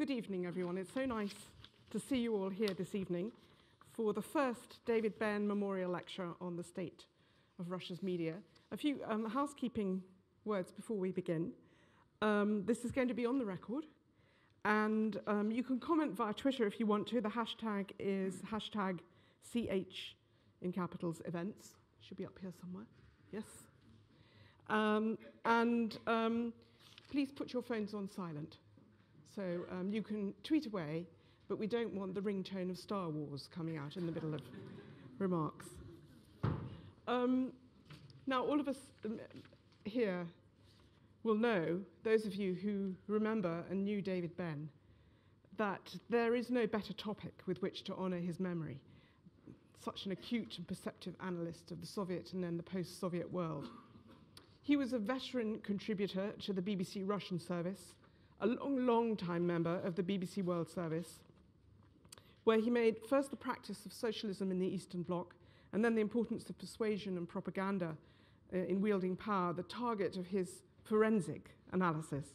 good evening, everyone. It's so nice to see you all here this evening for the first David Benn Memorial Lecture on the state of Russia's media. A few housekeeping words before we begin. This is going to be on the record, and you can comment via Twitter if you want to. The hashtag is hashtag CH in capitals events. Should be up here somewhere. Yes. Please put your phones on silent. So you can tweet away, but we don't want the ringtone of Star Wars coming out in the middle of remarks. Now, all of us here will know, those of you who remember and knew David Benn, that there is no better topic with which to honor his memory. Such an acute and perceptive analyst of the Soviet and then the post-Soviet world. He was a veteran contributor to the BBC Russian service, a long time member of the BBC World Service, where he made first the practice of socialism in the Eastern Bloc, and then the importance of persuasion and propaganda in wielding power, the target of his forensic analysis.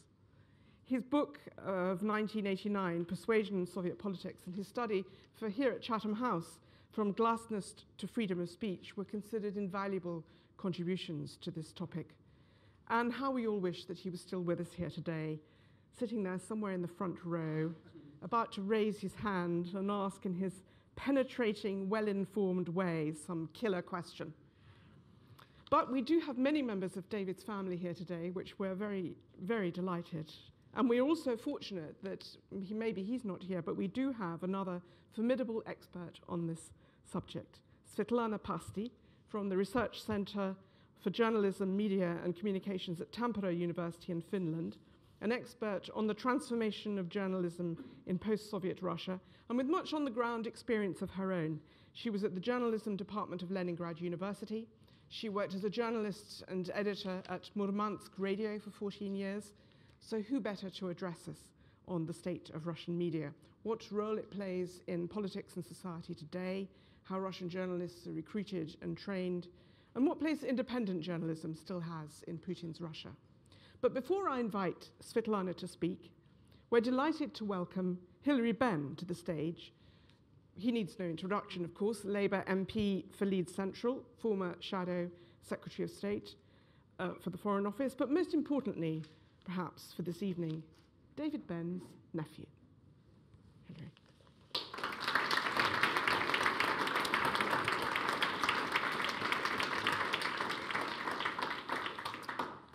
His book of 1989, Persuasion in Soviet Politics, and his study for here at Chatham House, From Glasnost to Freedom of Speech, were considered invaluable contributions to this topic. And how we all wish that he was still with us here today, sitting there somewhere in the front row, about to raise his hand and ask in his penetrating, well-informed way some killer question. But we do have many members of David's family here today, which we're very, very delighted. And we're also fortunate that maybe he's not here, but we do have another formidable expert on this subject, Svetlana Pasti, from the Research Center for Journalism, Media and Communications at Tampere University in Finland, an expert on the transformation of journalism in post-Soviet Russia, and with much on-the-ground experience of her own. She was at the journalism department of Leningrad University. She worked as a journalist and editor at Murmansk Radio for 14 years. So who better to address us on the state of Russian media, what role it plays in politics and society today, how Russian journalists are recruited and trained, and what place independent journalism still has in Putin's Russia. But before I invite Svetlana to speak, we're delighted to welcome Hilary Benn to the stage. He needs no introduction, of course, Labour MP for Leeds Central, former Shadow Secretary of State for the Foreign Office, but most importantly, perhaps for this evening, David Benn's nephew. Hilary.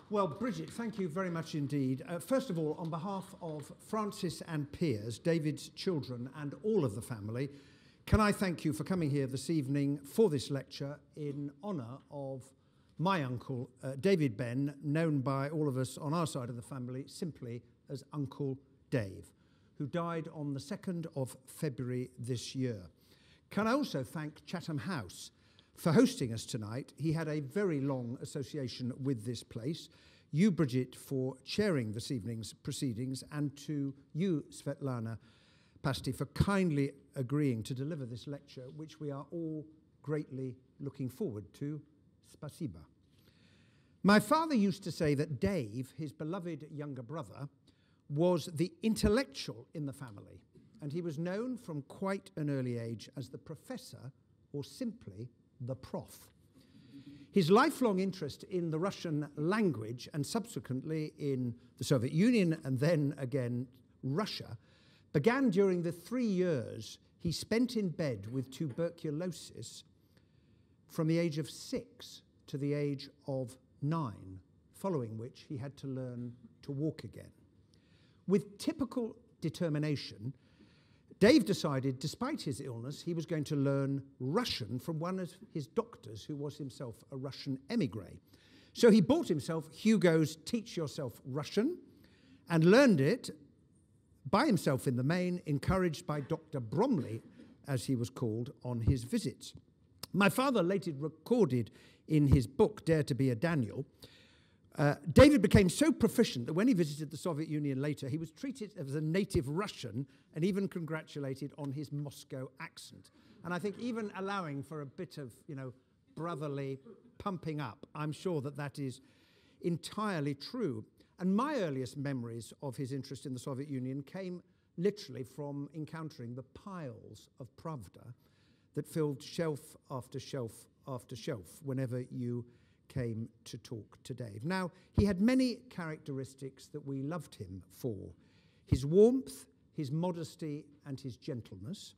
Well, Brigitte, thank you very much indeed. First of all, on behalf of Francis and Piers, David's children, and all of the family, can I thank you for coming here this evening for this lecture in honour of my uncle, David Benn, known by all of us on our side of the family simply as Uncle Dave, who died on the 2nd of February this year. Can I also thank Chatham House for hosting us tonight. He had a very long association with this place. You, Brigitte, for chairing this evening's proceedings, and to you, Svetlana Pasti, for kindly agreeing to deliver this lecture, which we are all greatly looking forward to. Spasiba. My father used to say that Dave, his beloved younger brother, was the intellectual in the family, and he was known from quite an early age as the professor, or simply the prof. His lifelong interest in the Russian language and subsequently in the Soviet Union and then again Russia began during the 3 years he spent in bed with tuberculosis from the age of 6 to the age of 9, following which he had to learn to walk again. With typical determination, Dave decided, despite his illness, he was going to learn Russian from one of his doctors, who was himself a Russian émigré. So he bought himself Hugo's Teach Yourself Russian and learned it by himself in the main, encouraged by Dr. Bromley, as he was called, on his visits. My father later recorded in his book, Dare to be a Daniel, David became so proficient that when he visited the Soviet Union later, he was treated as a native Russian and even congratulated on his Moscow accent. And I think even allowing for a bit of, brotherly pumping up, I'm sure that that is entirely true. And my earliest memories of his interest in the Soviet Union came literally from encountering the piles of Pravda that filled shelf after shelf after shelf whenever you came to talk to Dave. Now, he had many characteristics that we loved him for. His warmth, his modesty, and his gentleness.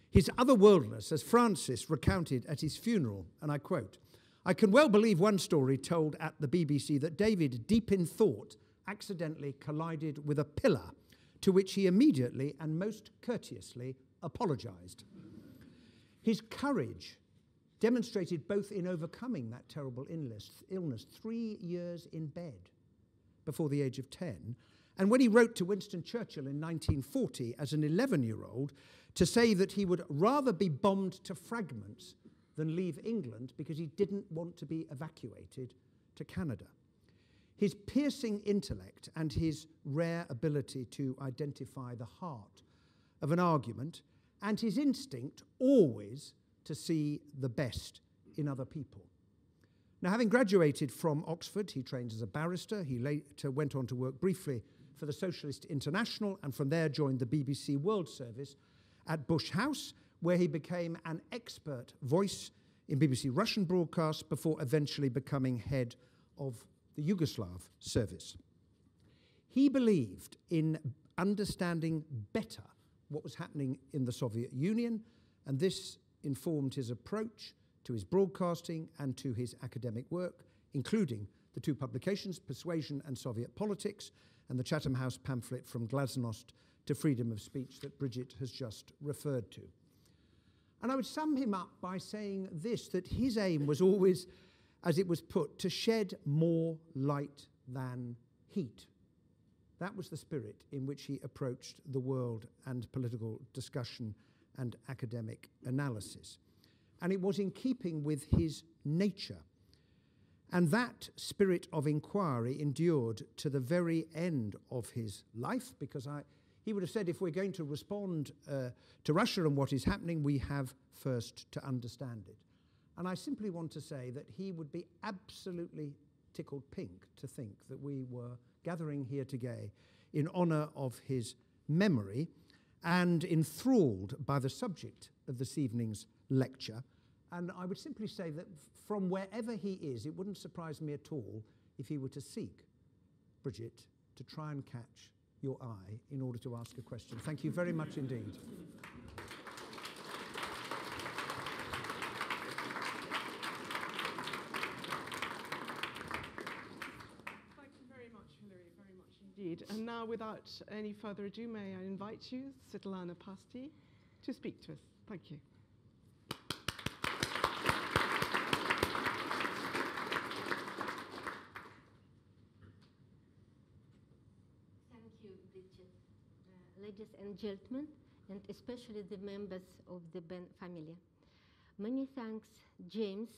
His otherworldliness, as Francis recounted at his funeral, and I quote, "I can well believe one story told at the BBC that David, deep in thought, accidentally collided with a pillar, to which he immediately and most courteously apologised." His courage demonstrated both in overcoming that terrible illness 3 years in bed before the age of 10, and when he wrote to Winston Churchill in 1940 as an 11-year-old to say that he would rather be bombed to fragments than leave England because he didn't want to be evacuated to Canada. His piercing intellect and his rare ability to identify the heart of an argument and his instinct always to see the best in other people. Now, having graduated from Oxford, he trained as a barrister. He later went on to work briefly for the Socialist International and from there joined the BBC World Service at Bush House, where he became an expert voice in BBC Russian broadcasts before eventually becoming head of the Yugoslav service. He believed in understanding better what was happening in the Soviet Union, and this informed his approach to his broadcasting and to his academic work, including the two publications, Persuasion and Soviet Politics, and the Chatham House pamphlet From Glasnost to Freedom of Speech that Brigitte has just referred to. And I would sum him up by saying this, that his aim was always, as it was put, to shed more light than heat. That was the spirit in which he approached the world and political discussion and academic analysis. And it was in keeping with his nature. And that spirit of inquiry endured to the very end of his life, because he would have said, if we're going to respond to Russia and what is happening, we have first to understand it. And I simply want to say that he would be absolutely tickled pink to think that we were gathering here today in honour of his memory and enthralled by the subject of this evening's lecture. And I would simply say that from wherever he is, it wouldn't surprise me at all if he were to seek Brigitte to try and catch your eye in order to ask a question. Thank you very much indeed. Thank you very much, Hilary, very much indeed. And now, without any further ado, may I invite you, Svetlana Pasti, to speak to us. Thank you. Ladies and gentlemen, and especially the members of the Benn family. Many thanks, James,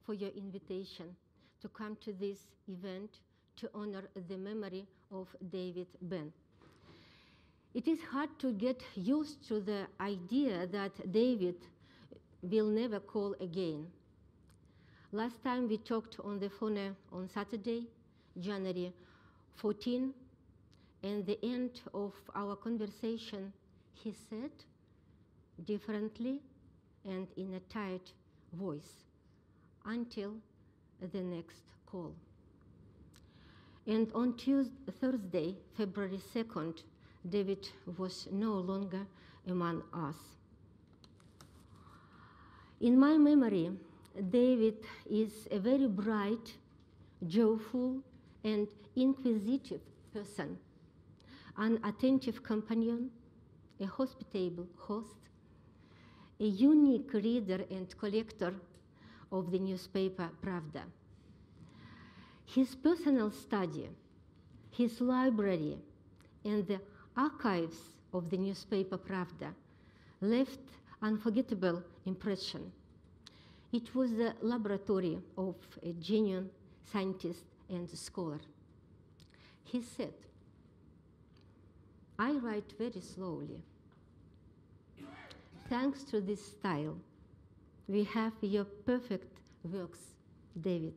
for your invitation to come to this event to honor the memory of David Benn. It is hard to get used to the idea that David will never call again. Last time we talked on the phone on Saturday, January 14, and the end of our conversation, he said, differently and in a tight voice, until the next call. And on Thursday, February 2nd, David was no longer among us. In my memory, David is a very bright, joyful, and inquisitive person, an attentive companion, a hospitable host, a unique reader and collector of the newspaper Pravda. His personal study, his library, and the archives of the newspaper Pravda left unforgettable impression. It was the laboratory of a genuine scientist and scholar. He said, "I write very slowly. Thanks to this style, we have your perfect works, David."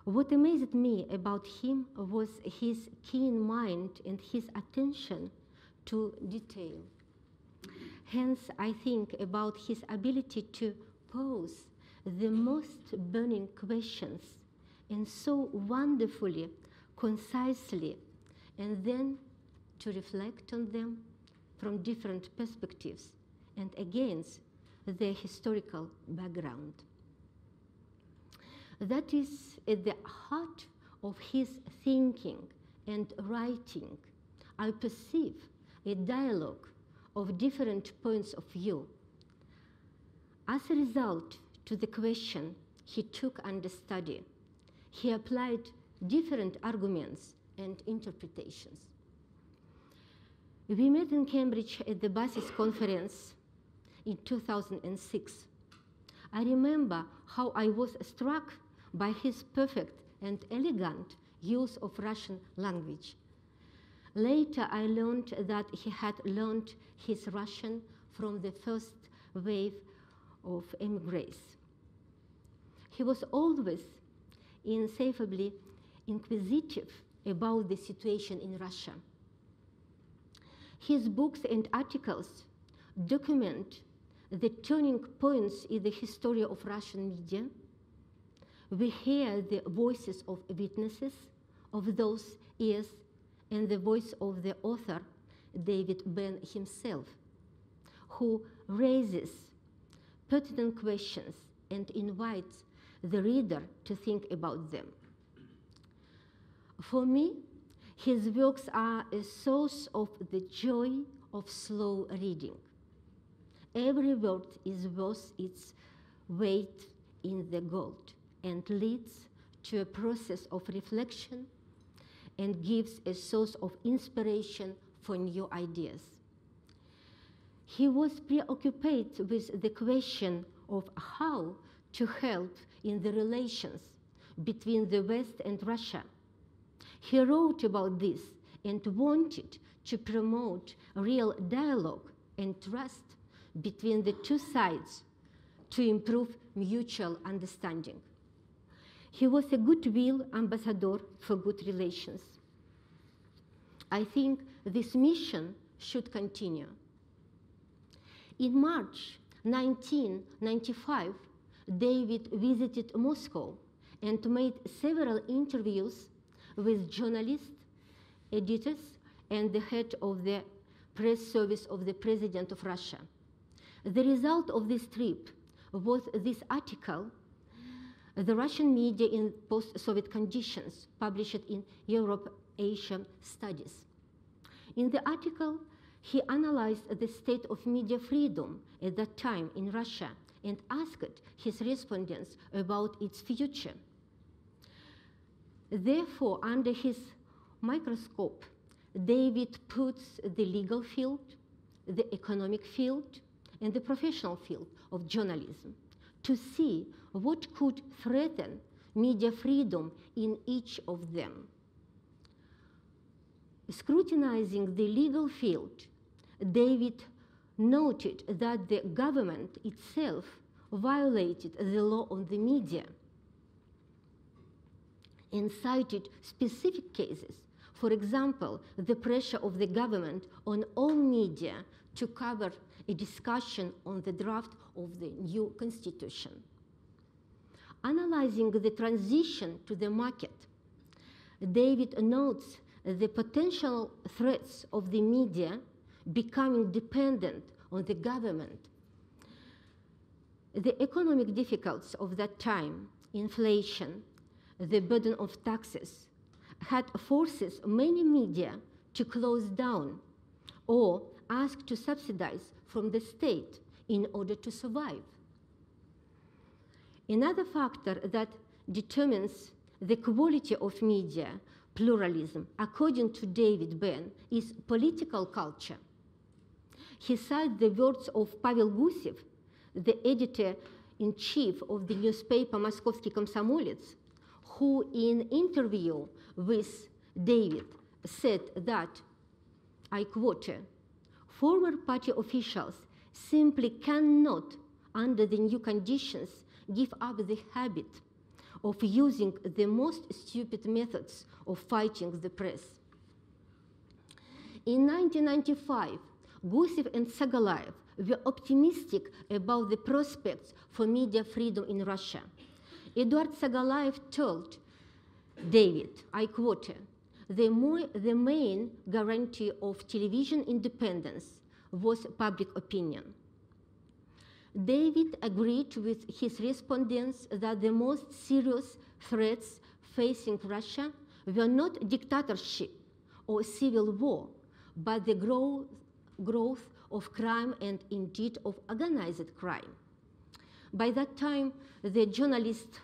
What amazed me about him was his keen mind and his attention to detail. Hence, I think about his ability to pose the most burning questions and so wonderfully, concisely, and then to reflect on them from different perspectives and against their historical background. That is at the heart of his thinking and writing. I perceive a dialogue of different points of view. As a result to the question he took under study, he applied different arguments and interpretations. We met in Cambridge at the BASIS conference in 2006. I remember how I was struck by his perfect and elegant use of Russian language. Later, I learned that he had learned his Russian from the first wave of emigres. He was always insatiably inquisitive about the situation in Russia. His books and articles document the turning points in the history of Russian media. We hear the voices of witnesses of those years and the voice of the author, David Benn himself, who raises pertinent questions and invites the reader to think about them. For me, his works are a source of the joy of slow reading. Every word is worth its weight in the gold and leads to a process of reflection and gives a source of inspiration for new ideas. He was preoccupied with the question of how to help in the relations between the West and Russia. He wrote about this and wanted to promote real dialogue and trust between the two sides to improve mutual understanding. He was a goodwill ambassador for good relations. I think this mission should continue. In March 1995, David visited Moscow and made several interviews with journalists, editors, and the head of the press service of the President of Russia. The result of this trip was this article, The Russian Media in Post-Soviet Conditions, published in Europe-Asia Studies. In the article, he analyzed the state of media freedom at that time in Russia and asked his respondents about its future. Therefore, under his microscope, David puts the legal field, the economic field, and the professional field of journalism to see what could threaten media freedom in each of them. Scrutinizing the legal field, David noted that the government itself violated the law on the media and cited specific cases. For example, the pressure of the government on all media to cover a discussion on the draft of the new constitution. Analyzing the transition to the market, David notes the potential threats of the media becoming dependent on the government. The economic difficulties of that time, inflation, the burden of taxes, had forces many media to close down or ask to subsidize from the state in order to survive. Another factor that determines the quality of media pluralism, according to David Benn, is political culture. He cites the words of Pavel Gusev, the editor-in-chief of the newspaper Moskovsky Komsomolets, who in an interview with David said that, I quote, "Former party officials simply cannot, under the new conditions, give up the habit of using the most stupid methods of fighting the press." In 1995, Gusev and Tsagalaev were optimistic about the prospects for media freedom in Russia. Eduard Tsagalaev told David, I quote, the main guarantee of television independence was public opinion. David agreed with his respondents that the most serious threats facing Russia were not dictatorship or civil war, but the growth of crime and indeed of organized crime. By that time, the journalists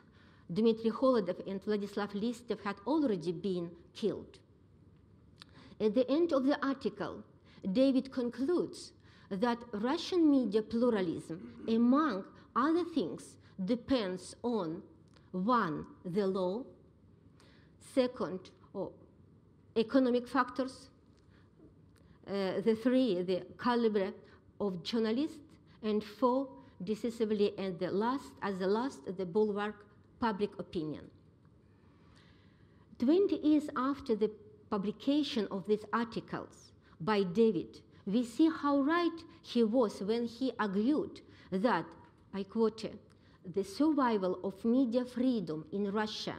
Dmitry Kiselyov and Vladislav Listev had already been killed. At the end of the article, David concludes that Russian media pluralism, among other things, depends on 1, the law, 2, economic factors, the 3, the caliber of journalists, and 4, decisively, and the last, the bulwark, public opinion. 20 years after the publication of these articles by David, we see how right he was when he argued that, I quote, the survival of media freedom in Russia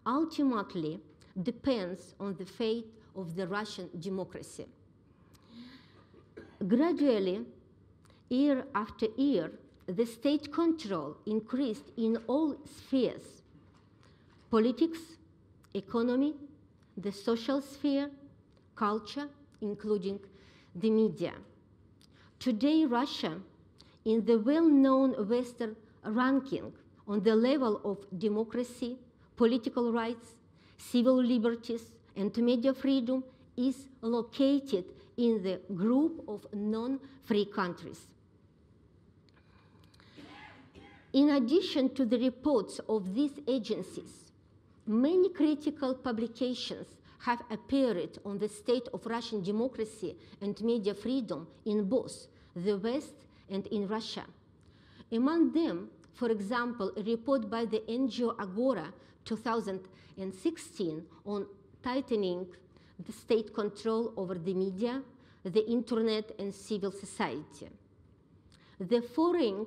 ultimately depends on the fate of the Russian democracy. Gradually, year after year, the state control increased in all spheres: politics, economy, the social sphere, culture, including the media. Today, Russia, in the well-known Western ranking on the level of democracy, political rights, civil liberties, and media freedom, is located in the group of non-free countries. In addition to the reports of these agencies, many critical publications have appeared on the state of Russian democracy and media freedom in both the West and in Russia. Among them, for example, a report by the NGO Agora 2016 on tightening the state control over the media, the internet, and civil society. The foreign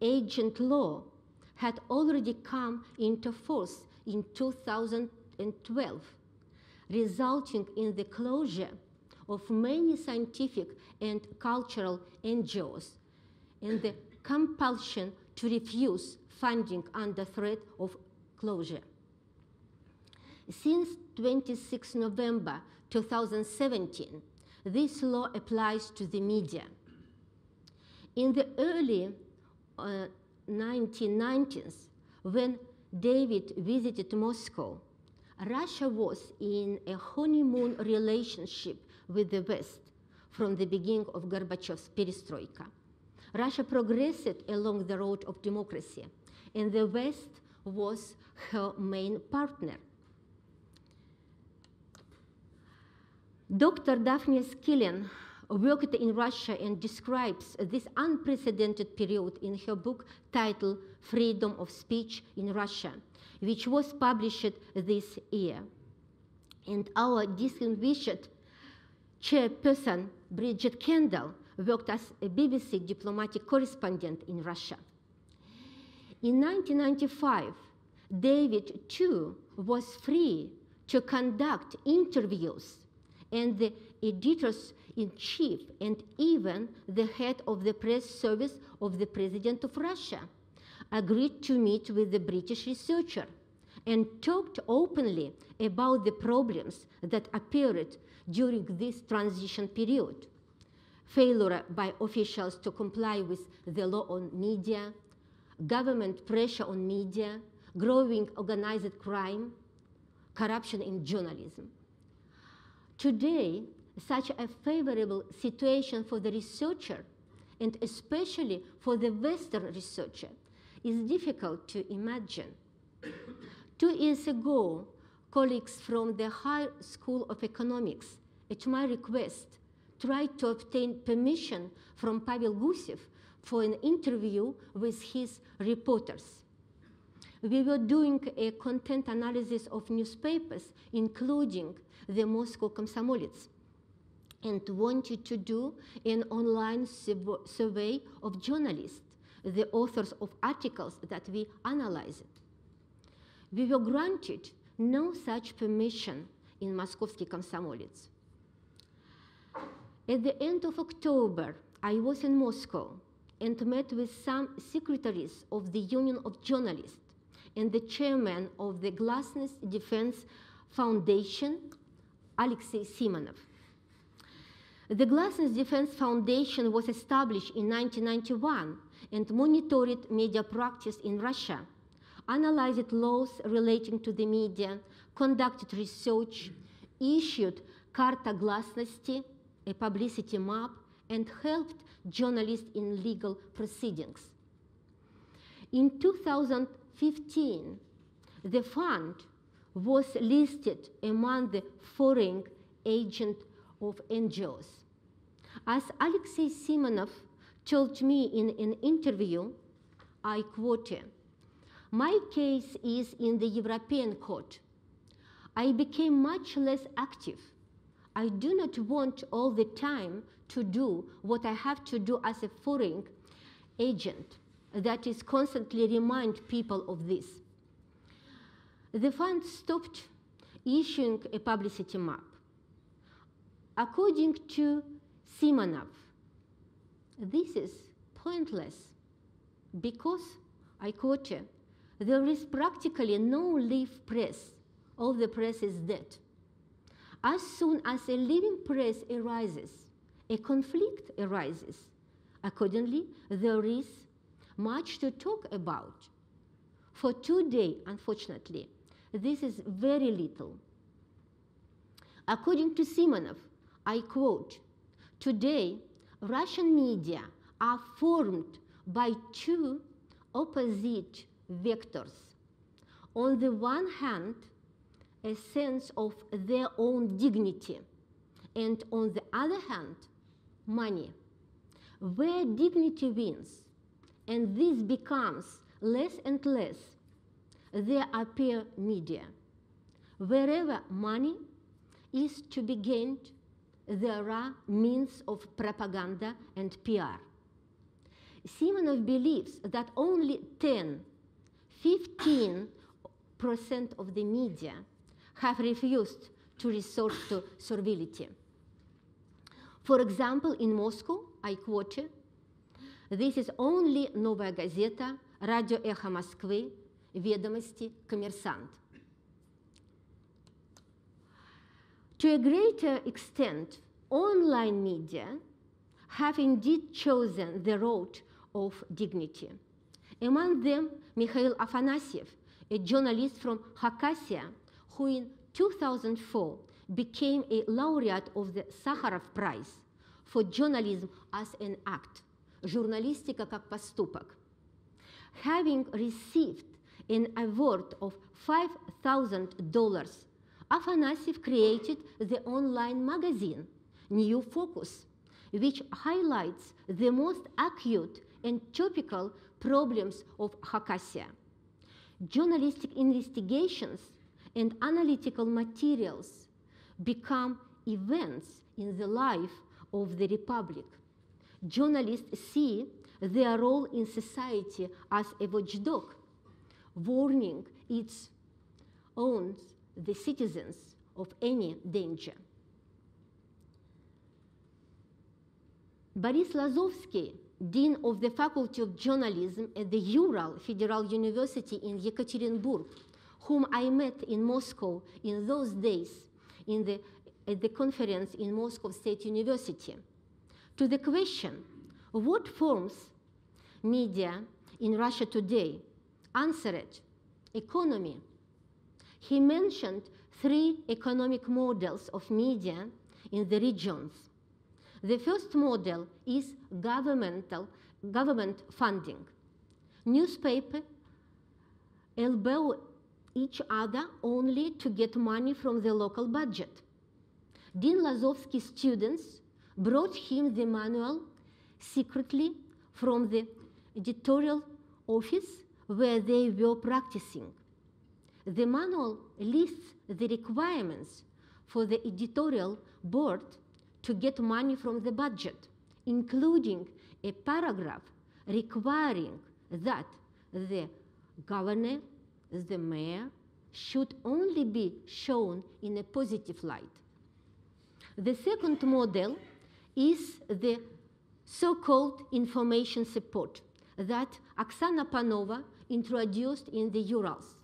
agent law had already come into force in 2012, resulting in the closure of many scientific and cultural NGOs and the compulsion to refuse funding under threat of closure. Since 26 November 2017, this law applies to the media. In the early 1990s, when David visited Moscow, Russia was in a honeymoon relationship with the West from the beginning of Gorbachev's perestroika. Russia progressed along the road of democracy, and the West was her main partner. Dr. Daphne Skillen worked in Russia and describes this unprecedented period in her book titled Freedom of Speech in Russia, which was published this year. And our distinguished chairperson, Brigitte Kendall, worked as a BBC diplomatic correspondent in Russia. In 1995, David, too, was free to conduct interviews, and the editors-in-chief and even the head of the press service of the President of Russia agreed to meet with the British researcher and talked openly about the problems that appeared during this transition period: failure by officials to comply with the law on media, government pressure on media, growing organized crime, corruption in journalism. Today, such a favorable situation for the researcher, and especially for the Western researcher, is difficult to imagine. 2 years ago, colleagues from the High School of Economics, at my request, tried to obtain permission from Pavel Gusev for an interview with his reporters. We were doing a content analysis of newspapers, including the Moscow Komsomolets. and wanted to do an online survey of journalists, the authors of articles that we analyzed. We were granted no such permission in Moskovsky Komsomolets. At the end of October, I was in Moscow and met with some secretaries of the Union of Journalists and the chairman of the Glasnost Defense Foundation, Alexei Simonov. The Glasnost Defense Foundation was established in 1991 and monitored media practice in Russia, analyzed laws relating to the media, conducted research, issued Karta Glasnosti, a publicity map, and helped journalists in legal proceedings. In 2015, the fund was listed among the foreign agents of NGOs. As Alexei Simonov told me in an interview, I quote, "My case is in the European court. I became much less active. I do not want all the time to do what I have to do as a foreign agent, that is, constantly remind people of this." The fund stopped issuing a publicity map. According to Simonov, this is pointless because, I quote, "There is practically no live press. All the press is dead. As soon as a living press arises, a conflict arises. Accordingly, there is much to talk about. For today, unfortunately, this is very little." According to Simonov, I quote, "Today, Russian media are formed by two opposite vectors. On the one hand, a sense of their own dignity, and on the other hand, money. Where dignity wins, and this becomes less and less, there appear media. Wherever money is to be gained, there are means of propaganda and PR." Simonov believes that only 10–15% of the media have refused to resort to servility. For example, in Moscow, I quote, "This is only Novaya Gazeta, Radio Echo Moskvы, Ведомости, Коммерсант." To a greater extent, online media have indeed chosen the road of dignity. Among them, Mihaela Afanasyev, a journalist from Khakassia, who in 2004 became a laureate of the Sakharov Prize for journalism as an act, журналистика как поступок. Having received an award of $5,000, Afanasyev created the online magazine, New Focus, which highlights the most acute and topical problems of Khakassia. Journalistic investigations and analytical materials become events in the life of the Republic. Journalists see their role in society as a watchdog, warning its own the citizens of any danger. Boris Lazovsky, Dean of the Faculty of Journalism at the Ural Federal University in Yekaterinburg, whom I met in Moscow in those days at the conference in Moscow State University, to the question, what forms media in Russia today, answered, economy. He mentioned 3 economic models of media in the regions. The first model is government funding. Newspapers elbow each other only to get money from the local budget. Dean Lazovsky's students brought him the manual secretly from the editorial office where they were practicing. The manual lists the requirements for the editorial board to get money from the budget, including a paragraph requiring that the governor, the mayor, should only be shown in a positive light. The second model is the so-called information support that Oksana Panova introduced in the Urals.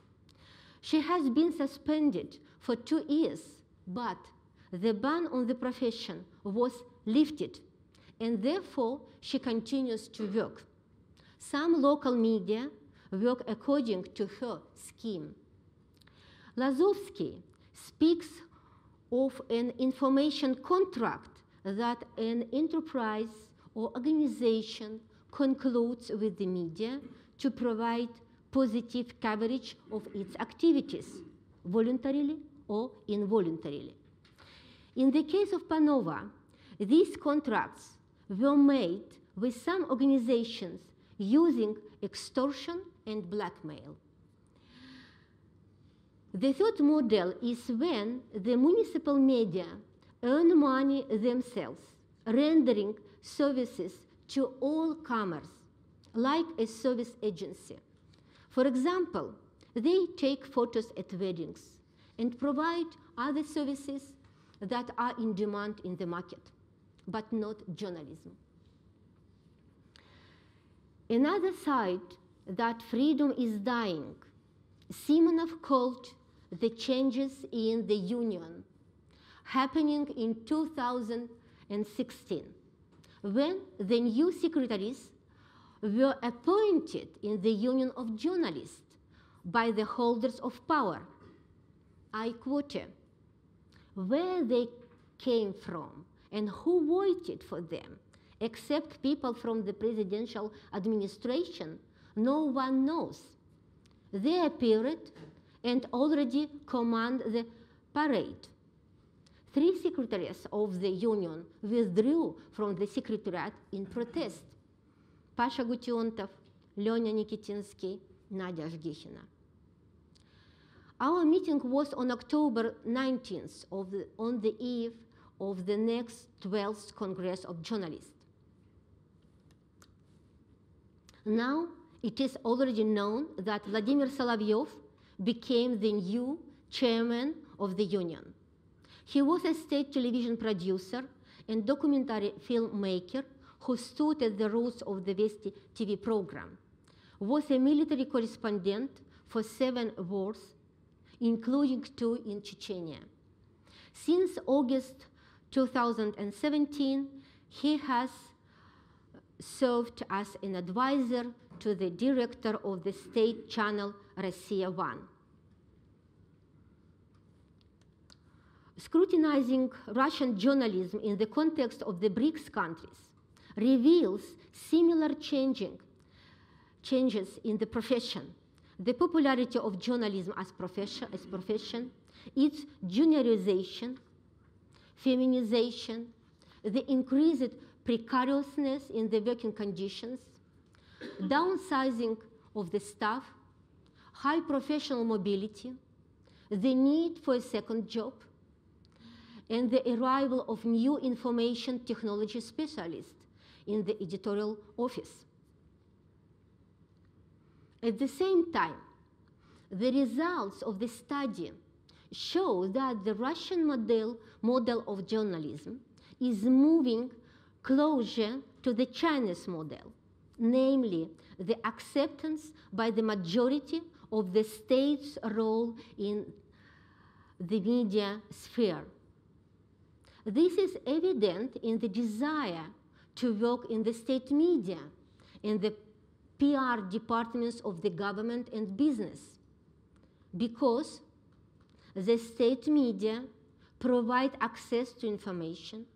She has been suspended for 2 years, but the ban on the profession was lifted, and therefore she continues to work. Some local media work according to her scheme. Lazovsky speaks of an information contract that an enterprise or organization concludes with the media to provide positive coverage of its activities, voluntarily or involuntarily. In the case of Panova, these contracts were made with some organizations using extortion and blackmail. The third model is when the municipal media earn money themselves, rendering services to all comers, like a service agency. For example, they take photos at weddings and provide other services that are in demand in the market, but not journalism. Another side that freedom is dying, Simonov called the changes in the union happening in 2016, when the new secretaries were appointed in the Union of Journalists by the holders of power. I quote, "Where they came from and who voted for them, except people from the presidential administration, no one knows. They appeared and already command the parade. 3 secretaries of the union withdrew from the secretariat in protest: Pasha Gutiontov, Lenya Nikitinsky, Nadia Ashgechina." Our meeting was on October 19th, on the eve of the next 12th Congress of Journalists. Now, it is already known that Vladimir Solovyov became the new chairman of the union. He was a state television producer and documentary filmmaker who stood at the roots of the Vesti TV program, was a military correspondent for 7 wars, including 2 in Chechnya. Since August 2017, he has served as an advisor to the director of the state channel Russia 1. Scrutinizing Russian journalism in the context of the BRICS countries reveals similar changes in the profession. The popularity of journalism as profession, its juniorization, feminization, the increased precariousness in the working conditions, downsizing of the staff, high professional mobility, the need for a second job, and the arrival of new information technology specialists in the editorial office. At the same time, the results of the study show that the Russian model of journalism is moving closer to the Chinese model, namely the acceptance by the majority of the state's role in the media sphere. This is evident in the desire to work in the state media and the PR departments of the government and business, because the state media provide access to information,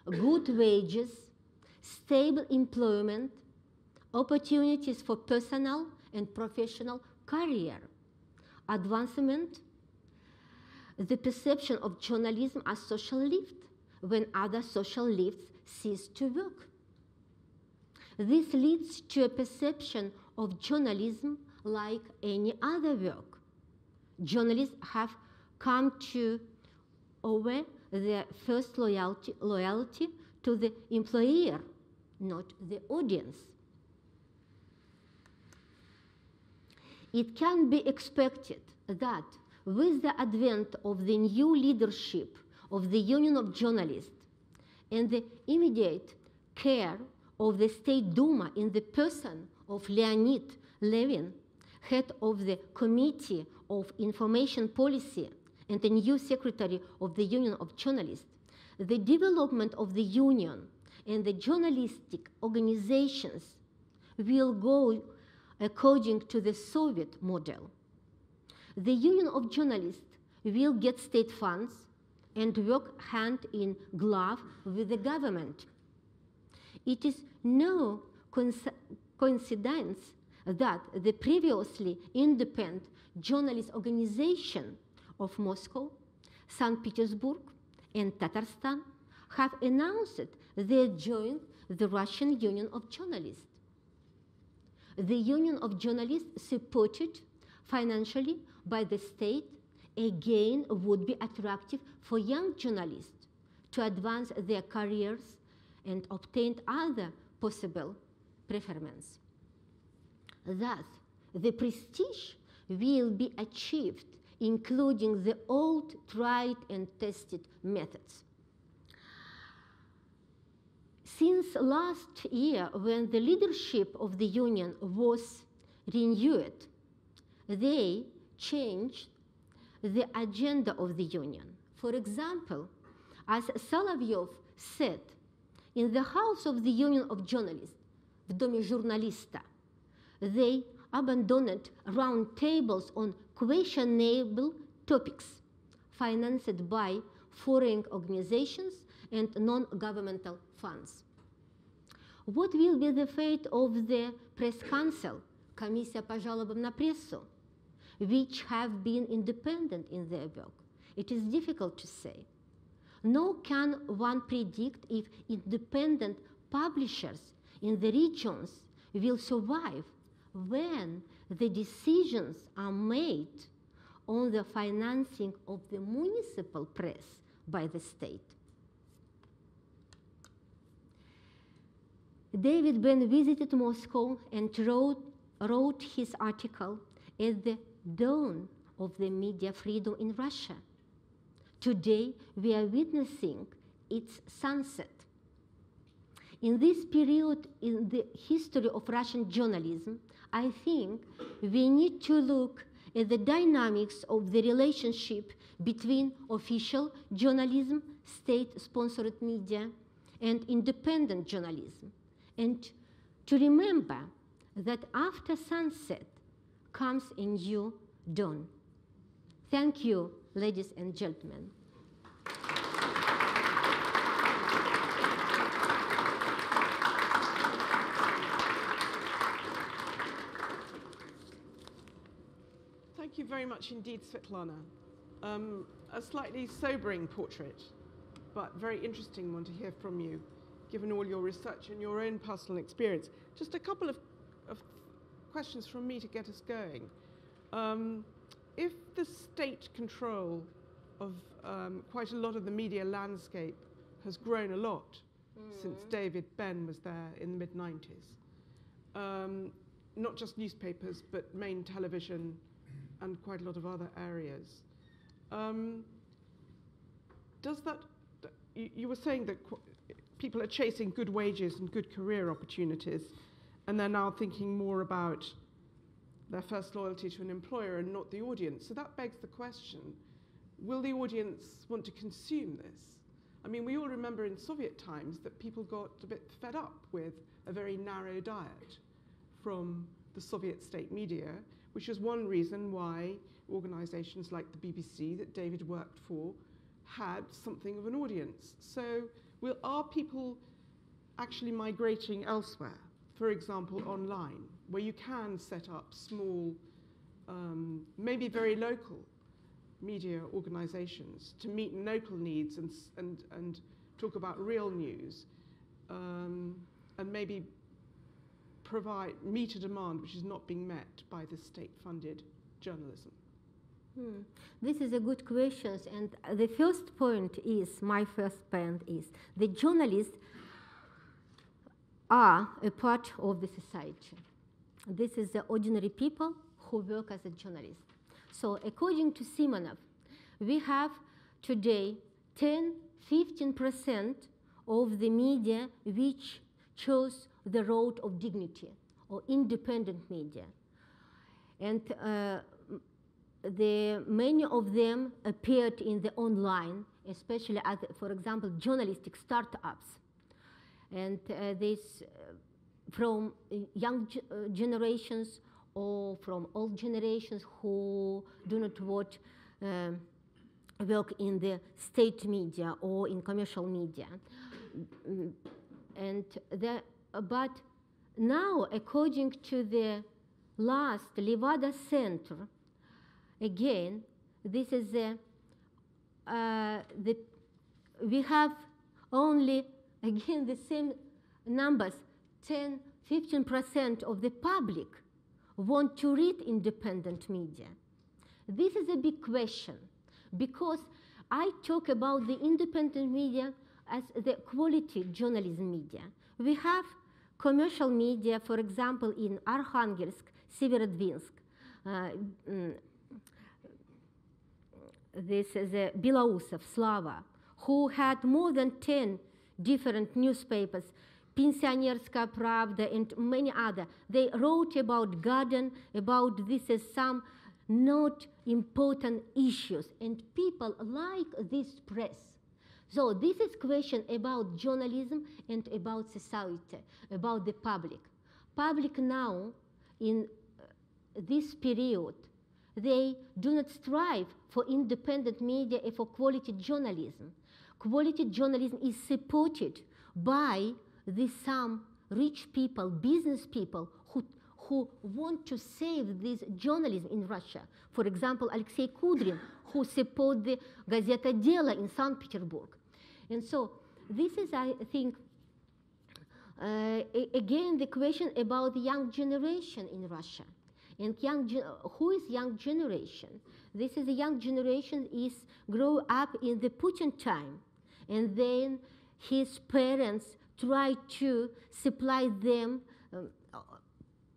good wages, stable employment, opportunities for personal and professional career, advancement, the perception of journalism as social lift when other social lifts cease to work. This leads to a perception of journalism like any other work. Journalists have come to aware their first loyalty to the employer, not the audience. It can be expected that with the advent of the new leadership of the Union of Journalists and the immediate care of the State Duma in the person of Leonid Levin, head of the Committee of Information Policy and the new secretary of the Union of Journalists, the development of the Union and the journalistic organizations will go according to the Soviet model. The Union of Journalists will get state funds and work hand in glove with the government. It is no coincidence that the previously independent journalist organization of Moscow, St. Petersburg, and Tatarstan have announced they joined the Russian Union of Journalists. The Union of Journalists, supported financially by the state, again would be attractive for young journalists to advance their careers and obtain other possible preferments. Thus, the prestige will be achieved, including the old tried and tested methods. Since last year, when the leadership of the Union was renewed, they changed the agenda of the Union. For example, as Solovyov said, in the House of the Union of Journalists, в Доме журналиста, they abandoned round tables on questionable topics financed by foreign organizations and non-governmental funds. What will be the fate of the Press Council, Комиссия по жалобам на прессу, which have been independent in their work? It is difficult to say. Nor can one predict if independent publishers in the regions will survive when the decisions are made on the financing of the municipal press by the state. David Benn visited Moscow and wrote his article at the dawn of the media freedom in Russia. Today, we are witnessing its sunset. In this period in the history of Russian journalism, I think we need to look at the dynamics of the relationship between official journalism, state-sponsored media, and independent journalism, and to remember that after sunset comes a new dawn. Thank you, ladies and gentlemen. Thank you very much indeed, Svetlana. A slightly sobering portrait, but very interesting one to hear from you, given all your research and your own personal experience. Just a couple of questions from me to get us going. If the state control of quite a lot of the media landscape has grown a lot since David Benn was there in the mid-90s, not just newspapers, but main television and quite a lot of other areas. Does that, you were saying that people are chasing good wages and good career opportunities, and they're now thinking more about their first loyalty to an employer and not the audience. So that begs the question, will the audience want to consume this? I mean, we all remember in Soviet times that people got a bit fed up with a very narrow diet from the Soviet state media, which is one reason why organizations like the BBC that David worked for had something of an audience. So are people actually migrating elsewhere? For example, online, where you can set up small, maybe very local media organizations to meet local needs and talk about real news, and maybe meet a demand which is not being met by the state-funded journalism. This is a good question, and the first point is, my first point is, the journalists are a part of the society. This is the ordinary people who work as a journalist. So according to Simonov, we have today 10–15% of the media which chose the road of dignity, or independent media. And many of them appeared in the online, especially as, for example, journalistic startups. And this from young generations or from old generations who do not work in the state media or in commercial media. But now, according to the last Levada Center, again, this is we have only, again, the same numbers, 10–15% of the public want to read independent media. This is a big question, because I talk about the independent media as the quality journalism media. We have commercial media, for example, in Arkhangelsk, Severodvinsk. This is Belousov, Slava, who had more than 10 different newspapers, Pensionerskaya Pravda and many other. They wrote about garden, about this as some not important issues, and people like this press. So this is question about journalism and about society, about the public. Public now, in this period, they do not strive for independent media and for quality journalism. Quality journalism is supported by some rich people, business people, who want to save this journalism in Russia. For example, Alexei Kudrin, who support the Gazeta Delo in St. Petersburg. And so this is, I think, again, the question about the young generation in Russia. And who is young generation? This is a young generation is grow up in the Putin time, and then his parents try to supply them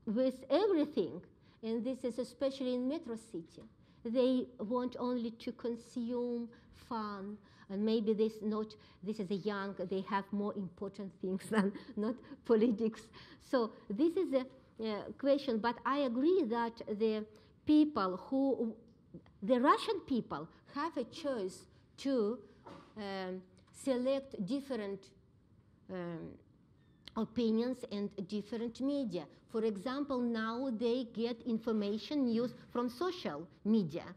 with everything, and this is especially in metro city. They want only to consume fun, and maybe this is a young, they have more important things than not politics. So this is a question, but I agree that the Russian people have a choice to select different opinions and different media. For example, now they get information news from social media,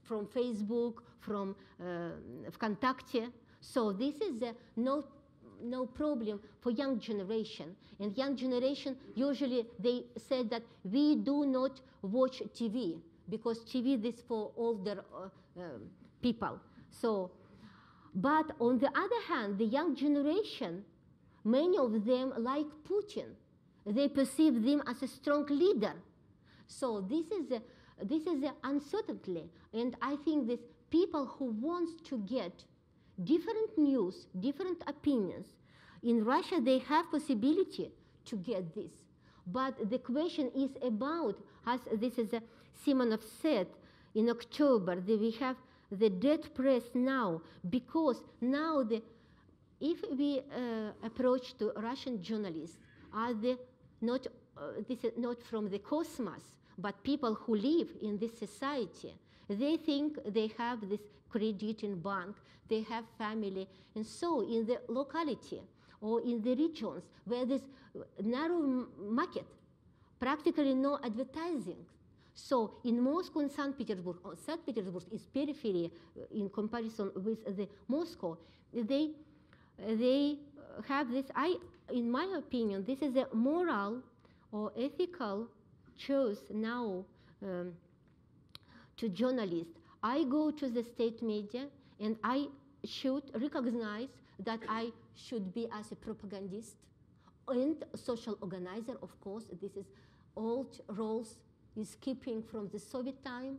from Facebook, from Vkontakte. So this is no problem for young generation. And young generation, usually they say that we do not watch TV, because TV is for older people. So, but on the other hand, the young generation, many of them like Putin. They perceive them as a strong leader. So this is a uncertainty. And I think that people who want to get different news, different opinions, in Russia they have possibility to get this. But the question is about, as this is Simonov said, in October, we have the dead press now, because now if we approach to Russian journalists, are they not, this is not from the cosmos, but people who live in this society. They think they have this credit in bank, they have family, and so in the locality or in the regions where there's narrow market, practically no advertising. So in Moscow and St. Petersburg, St. Petersburg is periphery in comparison with the Moscow, they have this, in my opinion, this is a moral or ethical choice now to journalists. I go to the state media and I should recognize that I should be as a propagandist and social organizer, of course. This is old roles is keeping from the Soviet time,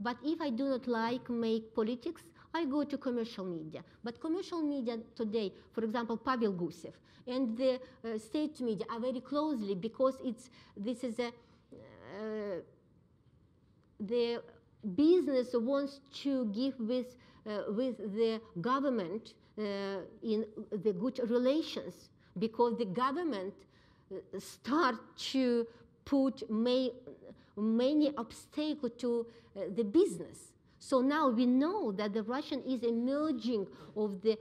But if I do not like make politics, I go to commercial media. But commercial media today, for example, Pavel Gusev, and the state media are very closely, because the business wants to give with the government in the good relations, because the government start to put many obstacles to the business. So now we know that the Russian is emerging of the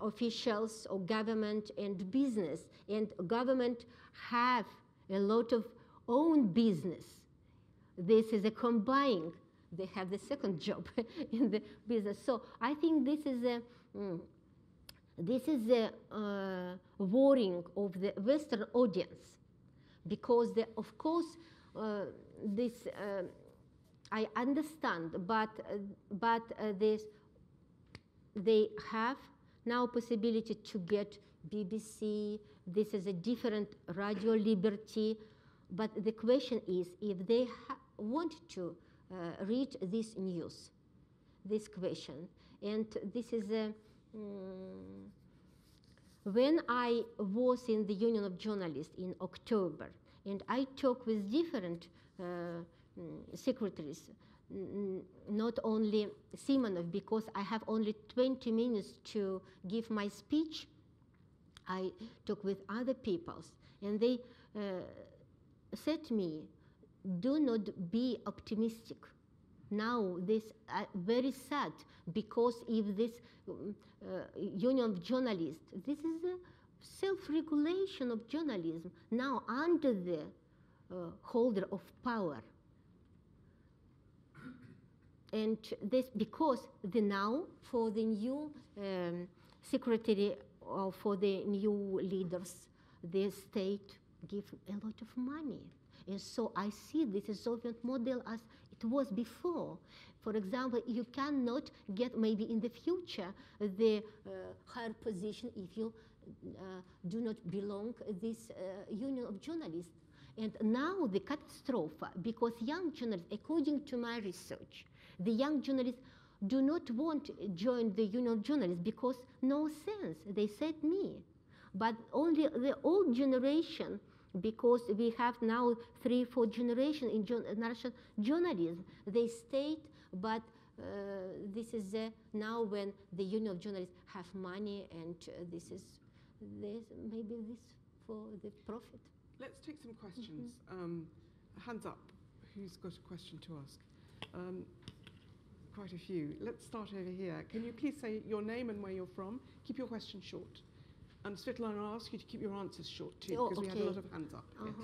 officials of government and business, and government have a lot of own business. This is a combined. They have the second job in the business. So I think this is a worrying of the Western audience, because of course this I understand, but they have now possibility to get BBC. This is a different radio liberty, but the question is if they want to read this news, this question. And this is when I was in the Union of Journalists in October, and I talked with different secretaries, not only Simonov, because I have only 20 minutes to give my speech. I talked with other peoples, and they said to me, do not be optimistic. Now this very sad, because if this Union of Journalists, this is a self-regulation of journalism now under the holder of power. And this because now for the new secretary or for the new leaders, the state give a lot of money. And so I see this as Soviet model as it was before. For example, you cannot get maybe in the future the higher position if you do not belong to this Union of Journalists. And now the catastrophe, because young journalists, according to my research, the young journalists do not want to join the Union of Journalists because no sense, they said me. But only the old generation, because we have now 3-4 generations in Russian journalism, they stayed, but this is now when the Union of Journalists have money, and this is maybe this for the profit. Let's take some questions. Hands up. Who's got a question to ask? Quite a few. Let's start over here. Can you please say your name and where you're from? Keep your question short. And Svetlana, I'll ask you to keep your answers short too, because we had a lot of hands up. Yes.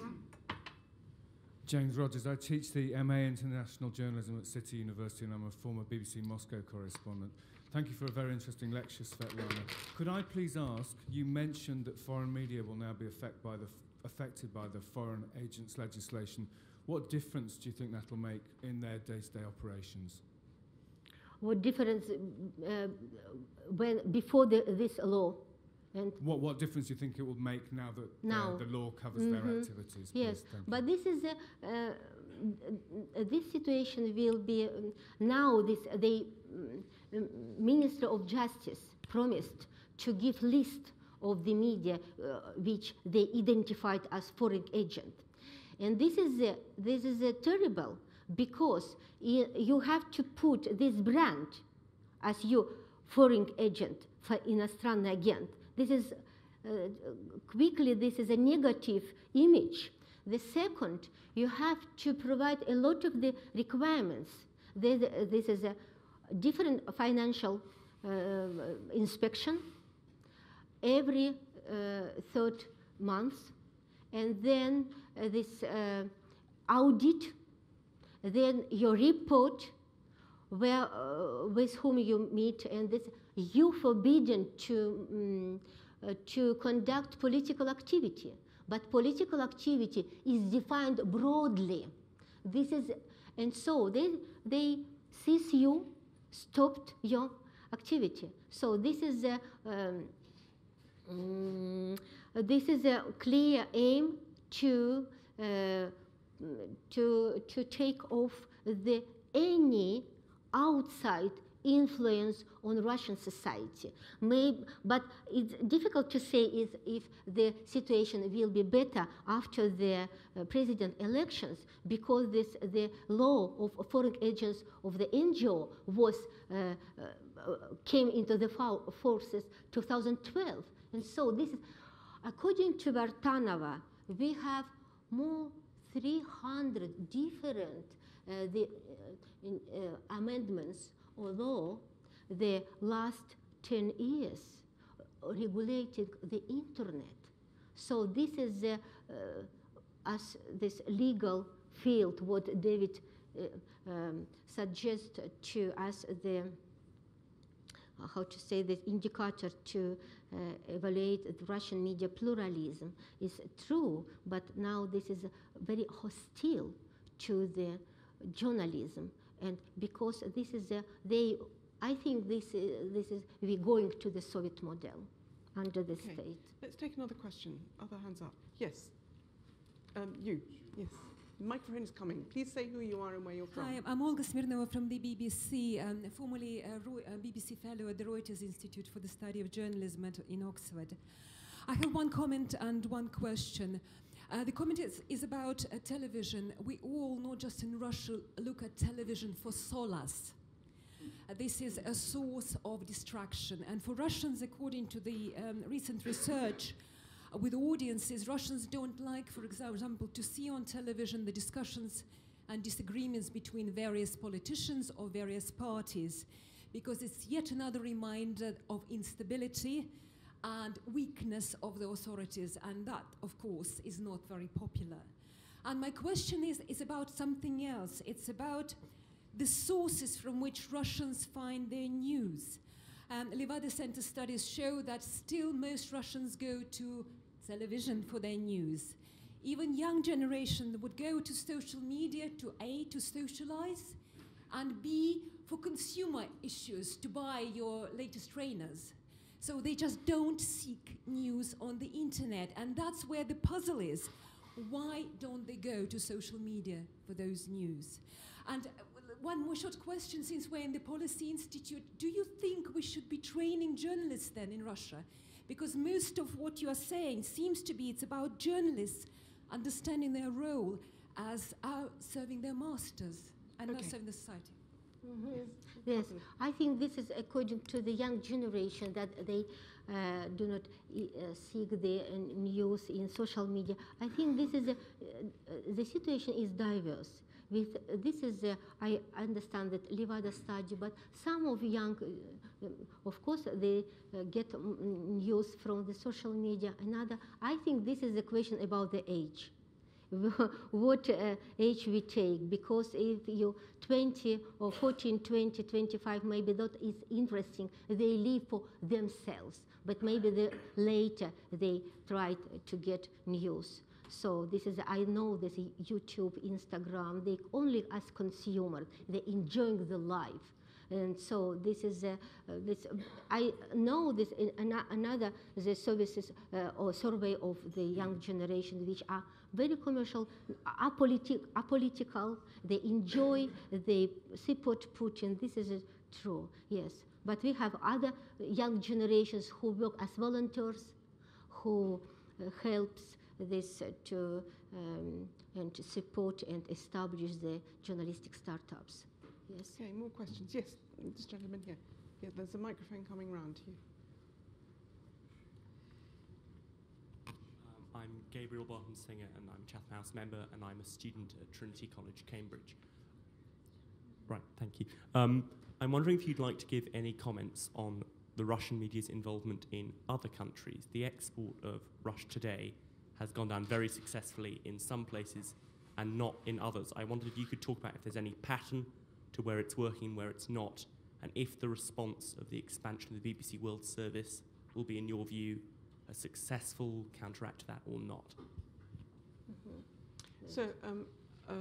James Rogers. I teach the MA International Journalism at City University, and I'm a former BBC Moscow correspondent. Thank you for a very interesting lecture, Svetlana. Could I please ask, you mentioned that foreign media will now be affected by the foreign agents legislation. What difference do you think that will make in their day-to-day operations? What difference when before this law? And what difference do you think it will make now that the law covers their activities? Yes, but this is this situation will be now. The Minister of Justice promised to give list of the media which they identified as foreign agent, and this is terrible, because you have to put this brand as your foreign agent, for иностранный agent. This is quickly. This is a negative image. The second, you have to provide a lot of the requirements. This is a different financial inspection every third month, and then this audit, then your report, where with whom you meet, and this you forbidden to conduct political activity. But political activity is defined broadly. This is, and so they seize you, stopped your activity. So this is a clear aim to take off the any outside influence on Russian society. But it's difficult to say if the situation will be better after the president elections, because the law of foreign agents of the NGO came into the forces 2012. And so this is, according to Bart Anova, we have more 300 different amendments, although the last 10 years regulated the internet. So this is as this legal field, what David suggests to us, the how to say, the indicator to evaluate the Russian media pluralism is true, but now this is very hostile to the journalism, and because this is I think this is we're going to the Soviet model under the state. Let's take another question. Other hands up. Yes. You. Yes. The microphone is coming. Please say who you are and where you're from. Hi, I'm Olga Smirnova from the BBC, formerly a BBC Fellow at the Reuters Institute for the Study of Journalism in Oxford. I have one comment and one question. The comment is about television. We all, not just in Russia, look at television for solace. This is a source of distraction. And for Russians, according to the recent research, with audiences, Russians don't like, for example, to see on television the discussions and disagreements between various politicians or various parties, because it's yet another reminder of instability and weakness of the authorities, and that, of course, is not very popular. And my question is about something else. It's about the sources from which Russians find their news. Levada Center studies show that still most Russians go to television for their news. Even young generation would go to social media to A, to socialize, and B, for consumer issues, to buy your latest trainers. So they just don't seek news on the internet, and that's where the puzzle is. Why don't they go to social media for those news? And one more short question, since we're in the Policy Institute, do you think we should be training journalists then in Russia? Because most of what you are saying seems to be it's about journalists understanding their role as serving their masters and not serving the society. Mm-hmm. Yes, I think this is according to the young generation, that they do not seek the news in social media. I think this is the situation is diverse. This is I understand that Levada study, but some of young, of course, they get news from the social media. Another, I think this is a question about the age. What age we take, because if you 20 or 14, 20, 25, maybe that is interesting. They live for themselves, but maybe later they try to get news. So this is, I know this YouTube, Instagram, they only as consumers, they enjoying the life. And so this is, I know this, another, the services or survey of the young generation, which are very commercial, apolitical, they enjoy, they support Putin. This is true, yes. But we have other young generations who work as volunteers, who helps this to support and establish the journalistic startups. Yes. Okay, more questions. Yes, this gentleman here. Yeah, there's a microphone coming round to you. I'm Gabriel Barton-Singer, and I'm a Chatham House member, and I'm a student at Trinity College, Cambridge. Right, thank you. I'm wondering if you'd like to give any comments on the Russian media's involvement in other countries. The export of Russia Today has gone down very successfully in some places and not in others. I wondered if you could talk about if there's any pattern to where it's working, where it's not, and if the response of the expansion of the BBC World Service will be, in your view, a successful counteract to that or not. Mm-hmm. So,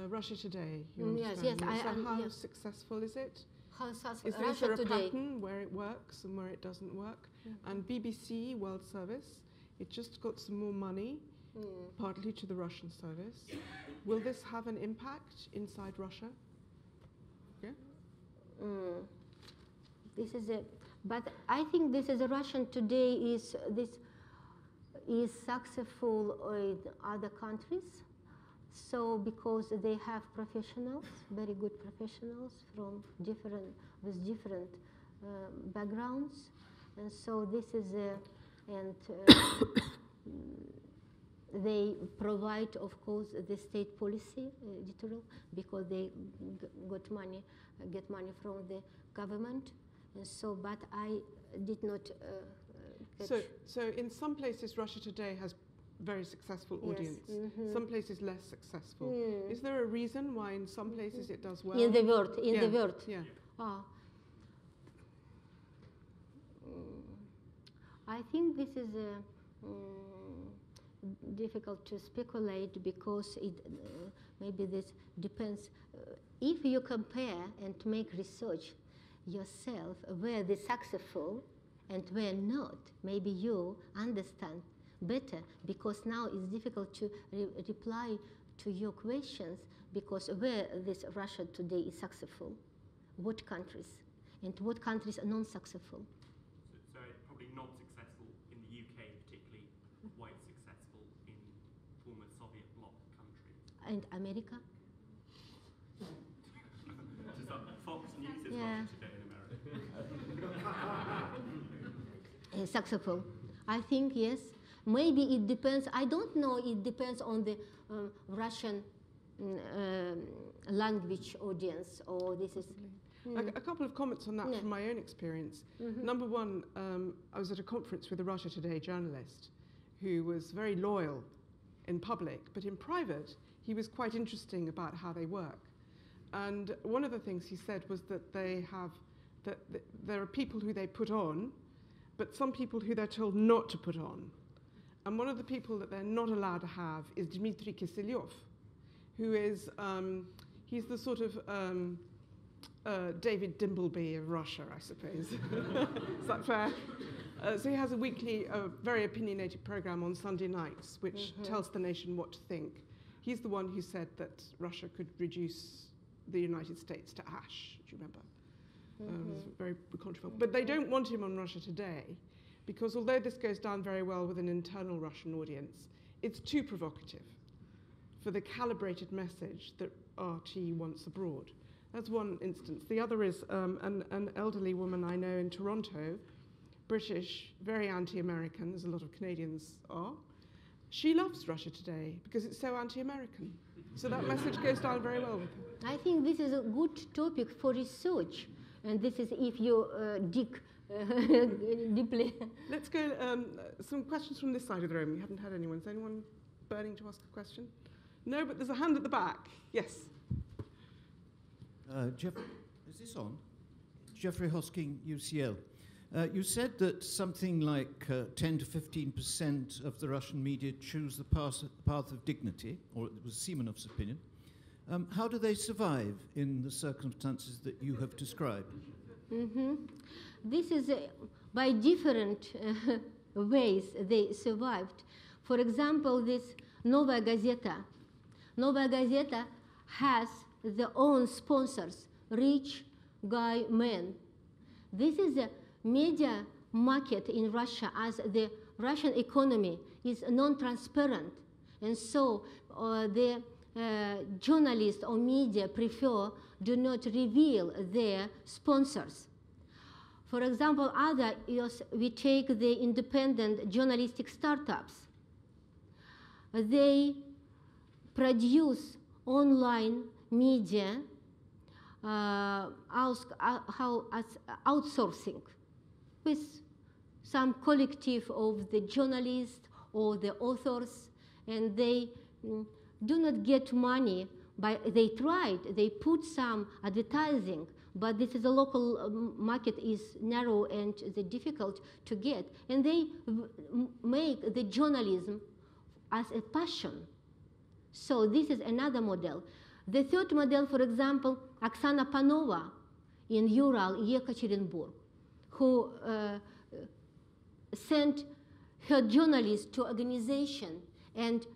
Russia Today, yes, yes. So how successful is it? How Is there a pattern where it works and where it doesn't work? Mm-hmm. And BBC World Service, it just got some more money, partly to the Russian service. Will this have an impact inside Russia? Yeah? This is a, but I think this is a Russian today is successful in other countries. So because they have professionals, very good professionals from different backgrounds, and so this is they provide, of course, the state policy editorial because they get money from the government, and so. But I did not. So in some places, Russia Today has very successful audience. Yes. Some places less successful. Is there a reason why in some places it does well? In the world, the world. Yeah. I think this is difficult to speculate because it maybe this depends. If you compare and make research yourself where they're successful and where not, maybe you understand better, because now it's difficult to reply to your questions because where this Russia Today is successful, what countries, and what countries are non-successful. So probably not successful in the UK particularly, quite successful in former Soviet bloc countries. And America? Fox News is Yeah. Russia Today in America. Successful. I think yes. Maybe it depends. I don't know. It depends on the Russian language audience, or this is. A couple of comments on that from my own experience. Number one, I was at a conference with a Russia Today journalist who was very loyal in public, but in private, he was quite interesting about how they work. And one of the things he said was that there are people who they put on, but some people who they're told not to put on. And one of the people that they're not allowed to have is Dmitry Kiselyov, who is, he's the sort of David Dimbleby of Russia, I suppose. Is that fair? So he has a weekly, very opinionated program on Sunday nights, which tells the nation what to think. He's the one who said that Russia could reduce the United States to ash, do you remember? It was very controversial. But they don't want him on Russia Today, because although this goes down very well with an internal Russian audience, it's too provocative for the calibrated message that RT wants abroad. That's one instance. The other is an elderly woman I know in Toronto, British, very anti-American, as a lot of Canadians are. She loves Russia Today because it's so anti-American. So that message goes down very well with her. I think this is a good topic for research, and this is if you dig deeply. Let's go, some questions from this side of the room. We haven't had anyone. Is anyone burning to ask a question? No, but there's a hand at the back. Yes. Is this on? Jeffrey Hosking, UCL. You said that something like 10 to 15% of the Russian media choose the path of dignity, or it was Simonov's opinion. How do they survive in the circumstances that you have described? This is by different ways they survived. For example, this Novaya Gazeta. Novaya Gazeta has their own sponsors, rich guy men. This is a media market in Russia, as the Russian economy is non-transparent, and so the journalists or media do not reveal their sponsors. For example, we take the independent journalistic startups. They produce online media outsourcing with some collective of the journalists or the authors, and they do not get money. They tried, they put some advertising, but this is a local market is narrow and difficult to get, and they make the journalism as a passion. So this is another model. The third model, for example, Oksana Panova in Ural, Yekaterinburg, who sent her journalists to organization, and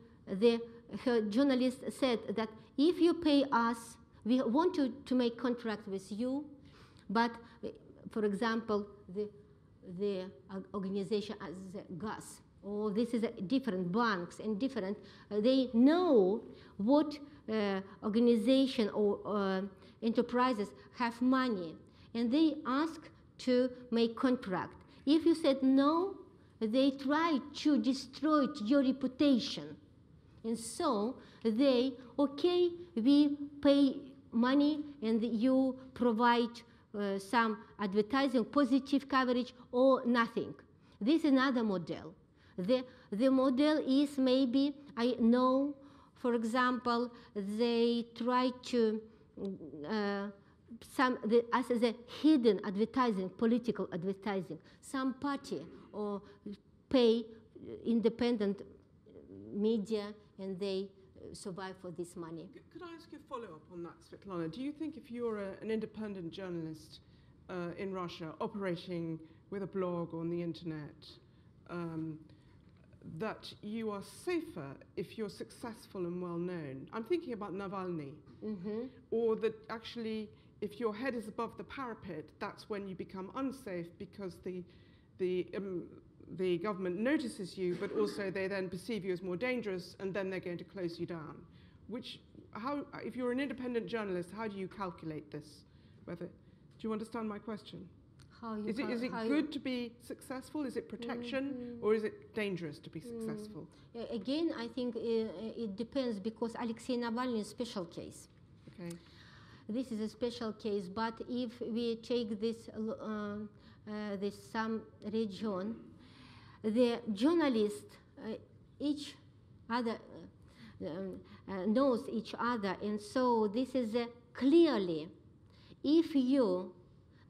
her journalist said that if you pay us, we want to make contract with you, but for example, the organization as the gas, or this is different banks and different, they know what organization or enterprises have money, and they ask to make contract. If you said no, they try to destroy your reputation. And so they, okay, we pay money and you provide some advertising, positive coverage, or nothing. This is another model. The model is maybe, I know, for example, they try to, as a hidden advertising, political advertising, some party or pay independent media and they survive for this money. Could I ask you a follow-up on that, Svetlana? Do you think if you're an independent journalist in Russia operating with a blog on the internet, that you are safer if you're successful and well-known? I'm thinking about Navalny. Mm-hmm. Or that actually, if your head is above the parapet, that's when you become unsafe because the government notices you, but also they then perceive you as more dangerous, and then they're going to close you down. If you're an independent journalist, how do you calculate this? Do you understand my question? Is it good to be successful? Is it protection, or is it dangerous to be successful? Again, I think it depends, because Alexei Navalny is a special case. Okay. This is a special case, but if we take this some region, the journalists each other knows each other, and so this is clearly, if you,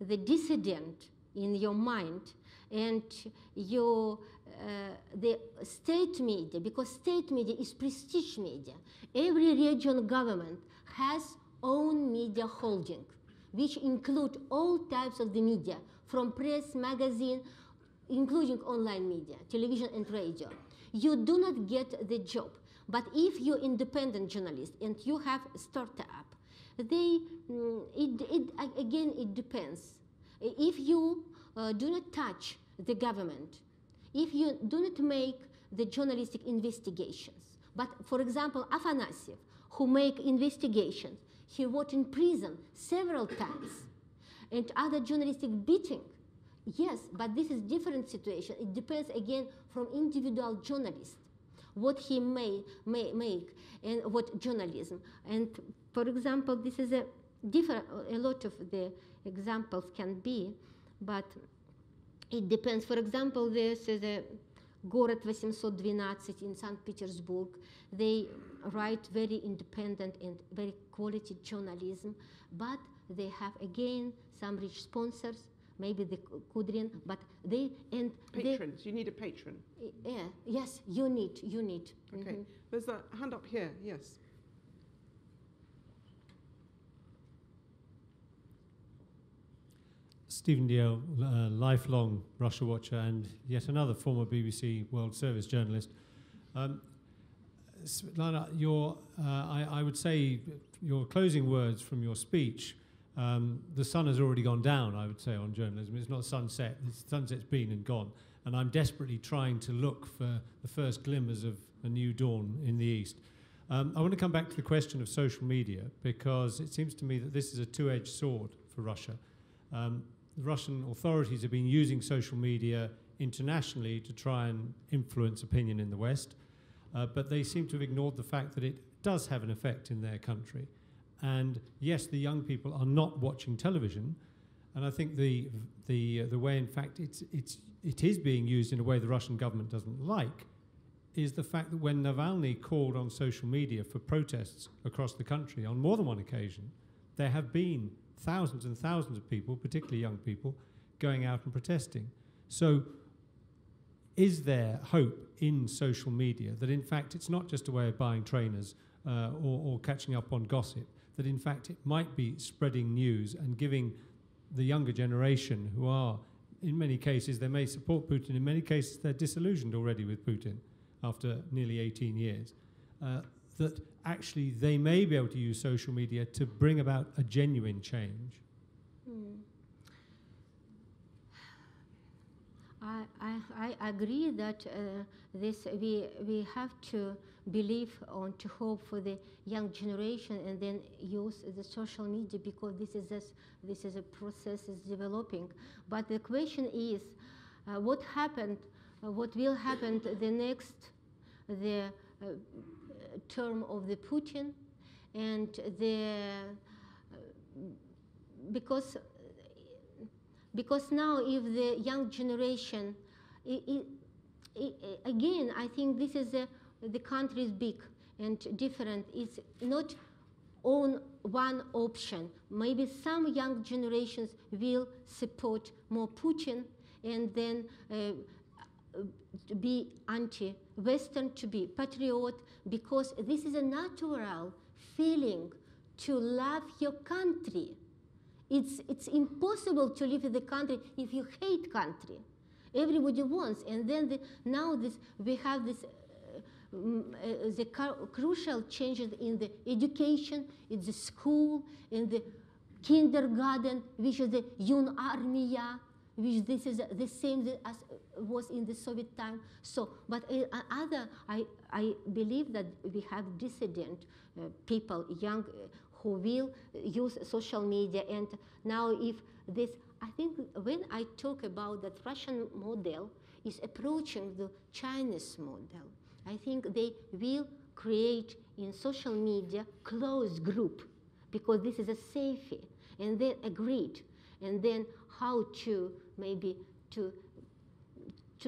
the dissident in your mind, and you, the state media, because state media is prestige media, every regional government has own media holding, which include all types of the media, from press, magazine, including online media, television and radio. You do not get the job. But if you're independent journalist and you have a startup, again, it depends. If you do not touch the government, if you do not make the journalistic investigations, but for example, Afanasyev, who make investigations, he was in prison several times, and other journalistic beating. Yes, but this is different situation. It depends again from individual journalist, what he may make and what journalism. And for example, this is a lot of the examples can be, but it depends. For example, this is a Город 812 in St. Petersburg. They write very independent and very quality journalism, but they have again some rich sponsors, maybe the Kudrin, but they and patrons. You need a patron. Yeah. Yes, you need. Okay. There's a hand up here. Yes. Stephen Deal, lifelong Russia watcher and yet another former BBC World Service journalist. Svetlana, I would say your closing words from your speech, the sun has already gone down, I would say, on journalism. It's not sunset. The sunset's been and gone. And I'm desperately trying to look for the first glimmers of a new dawn in the East. I want to come back to the question of social media, because it seems to me that this is a two-edged sword for Russia. The Russian authorities have been using social media internationally to try and influence opinion in the West, but they seem to have ignored the fact that it does have an effect in their country. And yes, the young people are not watching television, and I think the way, in fact, it is being used in a way the Russian government doesn't like, is the fact that when Navalny called on social media for protests across the country on more than one occasion, there have been thousands and thousands of people, particularly young people, going out and protesting. So is there hope in social media that in fact it's not just a way of buying trainers or catching up on gossip, that in fact it might be spreading news and giving the younger generation, who are, in many cases, they may support Putin, in many cases they're disillusioned already with Putin after nearly 18 years, that actually they may be able to use social media to bring about a genuine change? I agree that we have to believe on to hope for the young generation and then use the social media, because this is a process is developing. But the question is, what will happen the next term of the Putin, and because now if the young generation, again, I think this is the country is big and different. It's not on one option. Maybe some young generations will support more Putin and then to be anti-Western, to be patriot, because this is a natural feeling to love your country. It's impossible to live in the country if you hate country. Everybody wants, and then now we have this the crucial changes in the education, in the school, in the kindergarten, which is the young armia, which this is the same as was in the Soviet time. So, but I believe that we have dissident people, young, who will use social media. And now if this, I think when I talk about that Russian model is approaching the Chinese model, I think they will create in social media closed group, because this is a safety, and then agreed, and then how to maybe to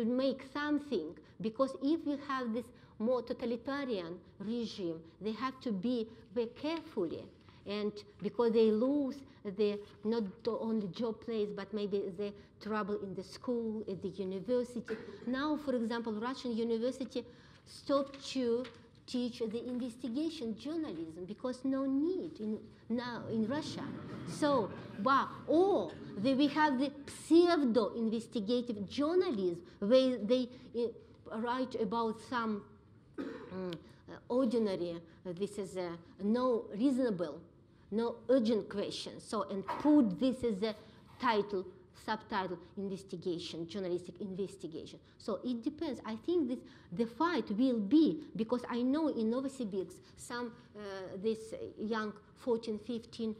make something, because if we have this more totalitarian regime, they have to be very carefully, and because they lose the not only job place, but maybe the trouble in the school, at the university. Now, for example, Russian university stopped to teach the investigation journalism because no need now in Russia. So, or we have the pseudo-investigative journalism where they write about some ordinary, this is no reasonable, no urgent question. So, and put this as a title, subtitle, investigation, journalistic investigation. So it depends. I think the fight will be, because I know in Novosibirsk some this young 14, 15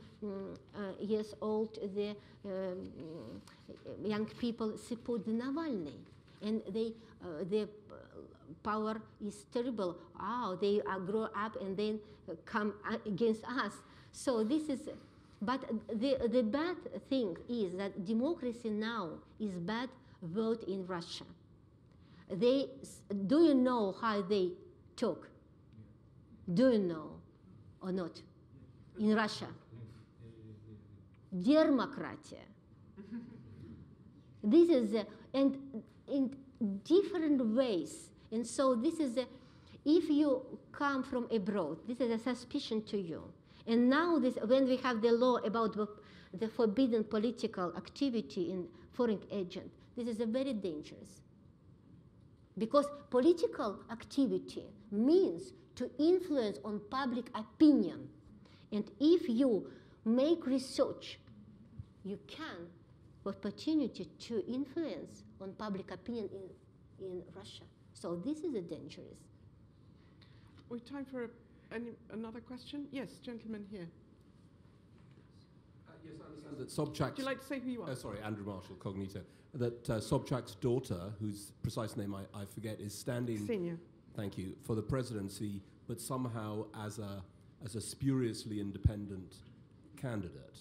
years old, the young people support the Navalny, and their power is terrible. They grow up and then come against us. So this is. But the bad thing is that democracy now is bad word in Russia. Do you know how they talk? Do you know or not? In Russia. Democratia. This is, and in different ways. And so this is, if you come from abroad, this is a suspicion to you. And now, when we have the law about the forbidden political activity in foreign agent, this is very dangerous. Because political activity means to influence on public opinion. And if you make research, you can have opportunity to influence on public opinion in Russia. So this is dangerous. We have time for another question? Yes, gentleman here. Yes, I understand that Sobchak's... Would you like to say who you are? Sorry, Andrew Marshall, Cognito. That Sobchak's daughter, whose precise name I forget, is standing... Senior. Thank you, for the presidency, but somehow as a spuriously independent candidate.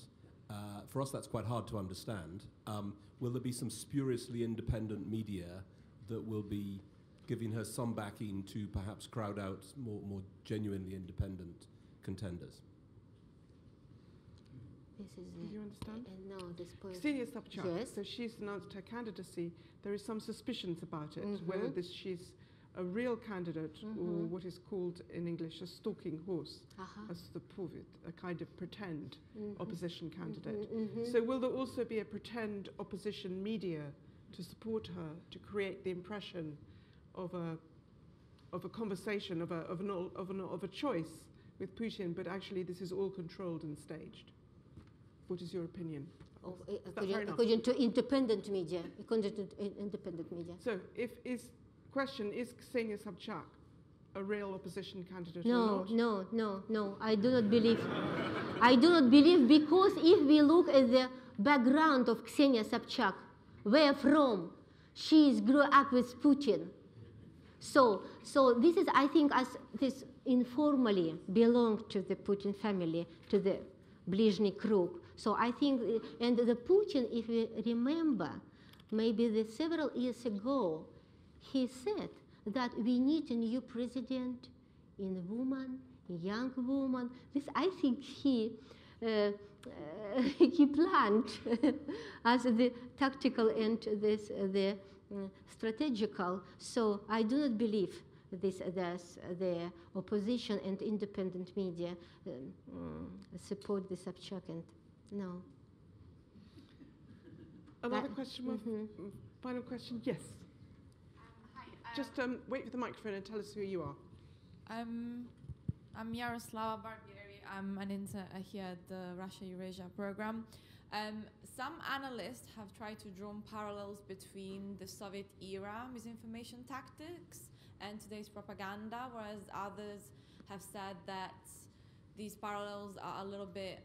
For us, that's quite hard to understand. Will there be some spuriously independent media that will be giving her some backing to perhaps crowd out more genuinely independent contenders? Do you understand? No, this point. Ksenia Sobchak, yes. so she's announced her candidacy. There is some suspicions about it, whether she's a real candidate or what is called in English a stalking horse, as the Povit, a kind of pretend opposition candidate. So will there also be a pretend opposition media to support her, to create the impression of a of a conversation, of a choice with Putin, but actually this is all controlled and staged. What is your opinion? According to independent media. So, is Ksenia Sobchak a real opposition candidate No, or not? no. I do not believe. I do not believe, because if we look at the background of Ksenia Sobchak, where from, she grew up with Putin. So this is, I think, as this informally belong to the Putin family, to the Blizhny Krug. So I think, and the Putin, if we remember, maybe several years ago, he said that we need a new president in a woman, a young woman. This, I think, he planned as the tactical and the strategical. So I do not believe the opposition and independent media support the Sobchak, and no. Another question, final question, yes. Hi. Just wait for the microphone and tell us who you are. I'm Yaroslava Barbieri. I'm an intern here at the Russia-Eurasia program. Some analysts have tried to draw parallels between the Soviet era misinformation tactics and today's propaganda, whereas others have said that these parallels are a little bit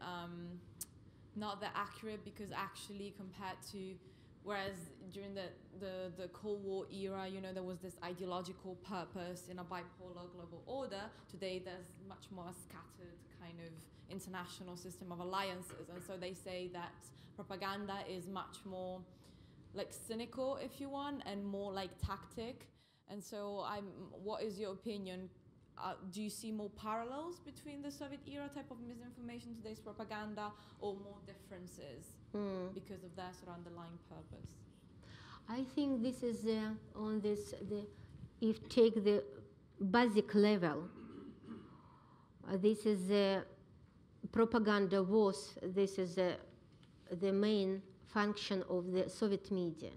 not that accurate, because actually compared to, whereas during the Cold War era, you know, there was this ideological purpose in a bipolar global order. Today there's much more scattered kind of international system of alliances, and so they say that propaganda is much more like cynical, if you want, and more like tactic. And so what is your opinion? Do you see more parallels between the Soviet era type of misinformation, today's propaganda, or more differences because of their sort of underlying purpose? I think this is if take the basic level, this is propaganda was, this is the main function of the Soviet media.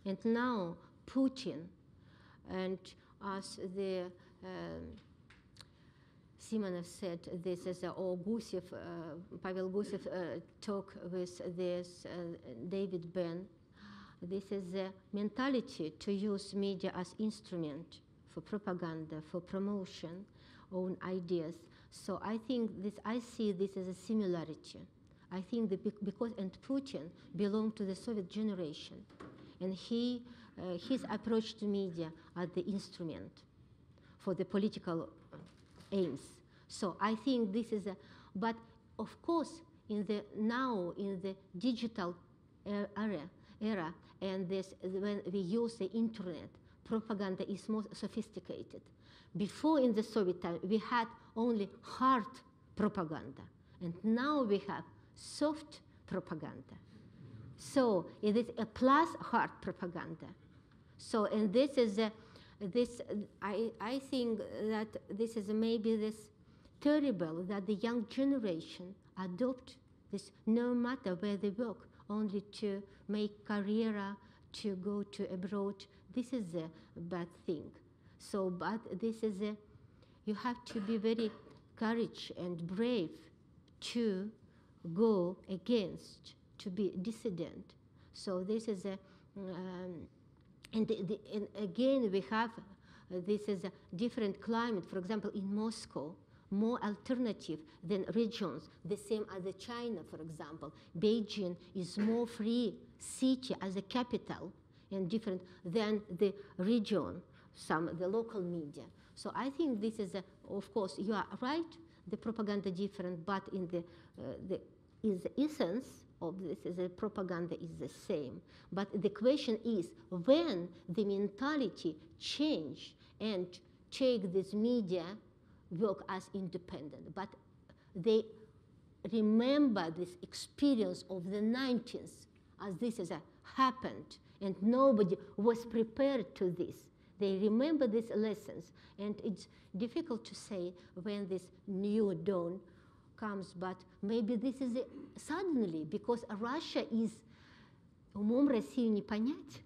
And now Putin, and as the Simonov said, this is or Gusev, Pavel Gusev talk with this David Benn. This is the mentality to use media as instrument for propaganda, for promotion, own ideas. So I think I see this as a similarity. I think that because Putin belonged to the Soviet generation, and his approach to media as the instrument for the political aims. So I think this is but of course now in the digital era, and when we use the internet, propaganda is more sophisticated. Before, in the Soviet time, we had only hard propaganda, and now we have soft propaganda. So it is a plus hard propaganda. So, and this is I think that this is maybe this terrible that the young generation adopt this, no matter where they work, only to make career, to go to abroad. This is a bad thing. So, but this is you have to be very courage and brave to go against, to be dissident. So this is and again we have this is a different climate. For example, in Moscow, more alternative than regions, the same as China, for example. Beijing is more free city as a capital and different than the region, the local media. So I think this is, of course, you are right, the propaganda different, but in the essence of this is the propaganda is the same. But the question is when the mentality change and take this media work as independent, but they remember this experience of the 90s as this has happened, and nobody was prepared to this. They remember these lessons, and it's difficult to say when this new dawn comes, but maybe this is suddenly, because Russia is умом Россию не понять.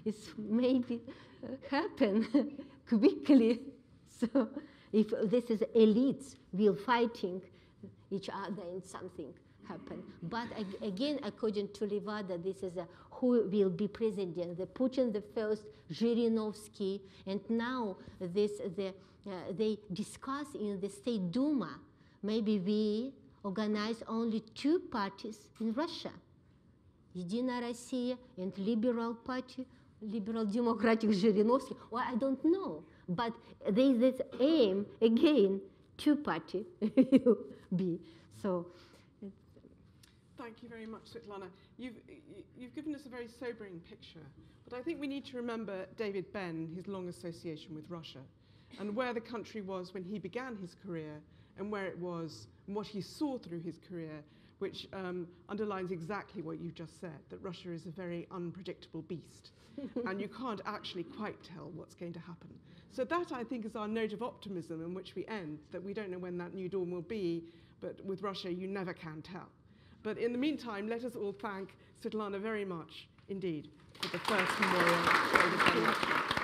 It's maybe happen quickly. So if this is elites will fighting each other and something happen. But again, according to Levada, this is who will be president, the Putin the first, Zhirinovsky, and now they discuss in the State Duma, maybe we organize only 2 parties in Russia, Единая Россия and Liberal Party, Liberal Democratic Zhirinovsky, well, I don't know, but there is this aim, again, 2 party will be, so. Thank you very much, Svetlana. You've given us a very sobering picture, but I think we need to remember David Benn, his long association with Russia, and where the country was when he began his career, and where it was, and what he saw through his career, which underlines exactly what you just said, that Russia is a very unpredictable beast, and you can't actually quite tell what's going to happen. So that, I think, is our note of optimism in which we end, that we don't know when that new dawn will be, but with Russia, you never can tell. But in the meantime, let us all thank Svetlana very much indeed for the first memorial.